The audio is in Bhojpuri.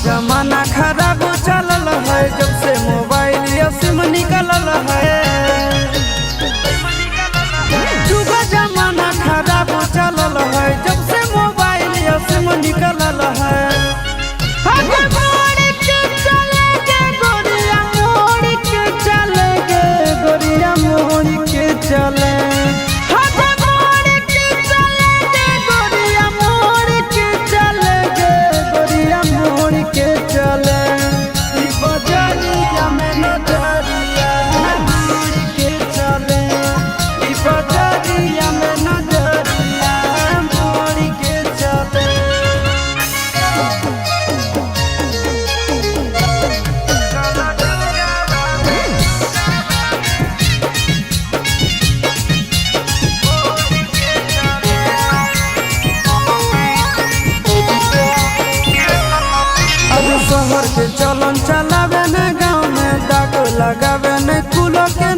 जमाना खराब चलल है जब से मोबाइल या सिम निकलल है। जुग जमाना खराब चलल है जब से मोबाइल या सिम निकलल है। गोरिया मोड़ के चले शहर के चलन चलावे न गाँव में दाग लगावे न कुल के